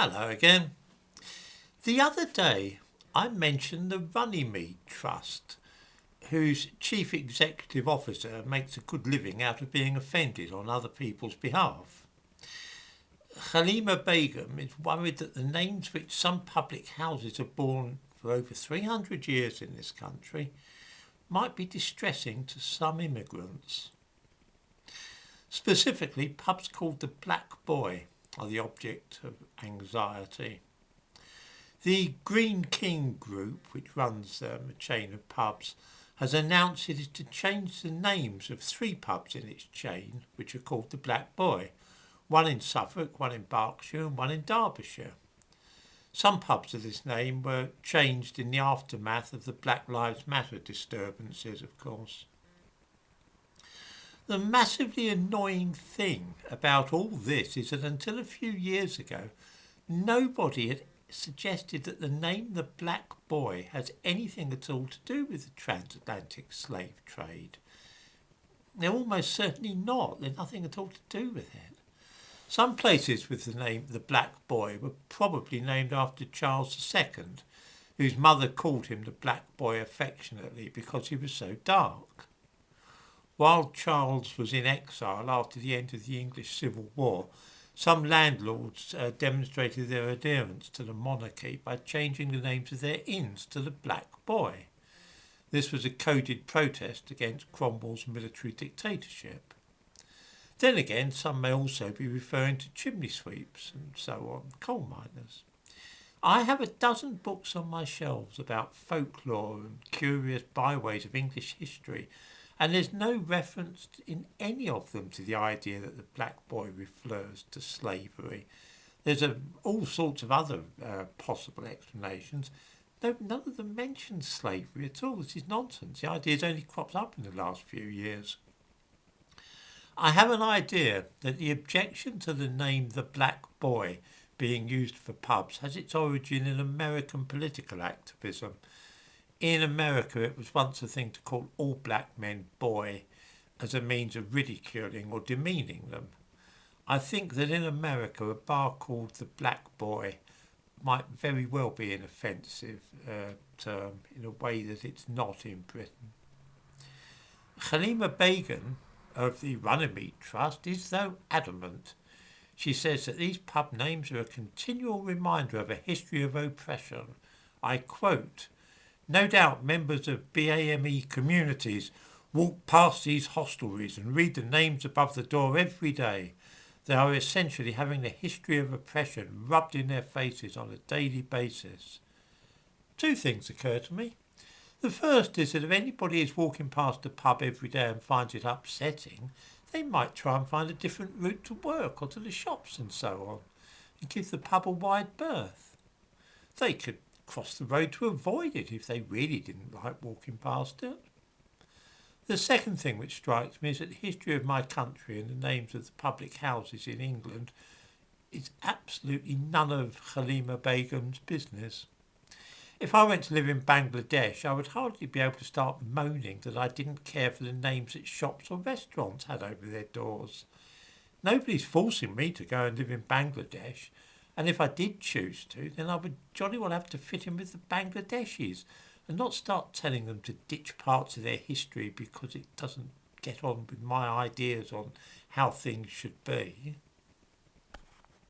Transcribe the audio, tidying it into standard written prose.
Hello again. The other day I mentioned the Runnymede Trust, whose chief executive officer makes a good living out of being offended on other people's behalf. Halima Begum is worried that the names which some public houses have borne for over 300 years in this country might be distressing to some immigrants. Specifically, pubs called the Black Boy are the object of anxiety. The Green King Group, which runs a chain of pubs, has announced it is to change the names of 3 pubs in its chain, which are called the Black Boy, one in Suffolk, one in Berkshire and one in Derbyshire. Some pubs of this name were changed in the aftermath of the Black Lives Matter disturbances, of course. The massively annoying thing about all this is that until a few years ago, nobody had suggested that the name the Black Boy has anything at all to do with the transatlantic slave trade. They're almost certainly not. There's nothing at all to do with it. Some places with the name the Black Boy were probably named after Charles II, whose mother called him the Black Boy affectionately because he was so dark. While Charles was in exile after the end of the English Civil War, some landlords demonstrated their adherence to the monarchy by changing the names of their inns to the Black Boy. This was a coded protest against Cromwell's military dictatorship. Then again, some may also be referring to chimney sweeps and so on, coal miners. I have a dozen books on my shelves about folklore and curious byways of English history, and there's no reference in any of them to the idea that the Black Boy refers to slavery. There's all sorts of other possible explanations. No, none of them mention slavery at all. This is nonsense. The idea's only cropped up in the last few years. I have an idea that the objection to the name the Black Boy being used for pubs has its origin in American political activism. In America, it was once a thing to call all black men boy as a means of ridiculing or demeaning them. I think that in America, a bar called the Black Boy might very well be an offensive term in a way that it's not in Britain. Halima Begum of the Runnymede Trust is, though, adamant. She says that these pub names are a continual reminder of a history of oppression. I quote, "No doubt members of BAME communities walk past these hostelries and read the names above the door every day. They are essentially having the history of oppression rubbed in their faces on a daily basis." 2 things occur to me. The first is that if anybody is walking past a pub every day and finds it upsetting, they might try and find a different route to work or to the shops and so on, and give the pub a wide berth. They could cross the road to avoid it if they really didn't like walking past it. The second thing which strikes me is that the history of my country and the names of the public houses in England is absolutely none of Halima Begum's business. If I went to live in Bangladesh, I would hardly be able to start moaning that I didn't care for the names that shops or restaurants had over their doors. Nobody's forcing me to go and live in Bangladesh, and if I did choose to, then I would jolly well have to fit in with the Bangladeshis and not start telling them to ditch parts of their history because it doesn't get on with my ideas on how things should be.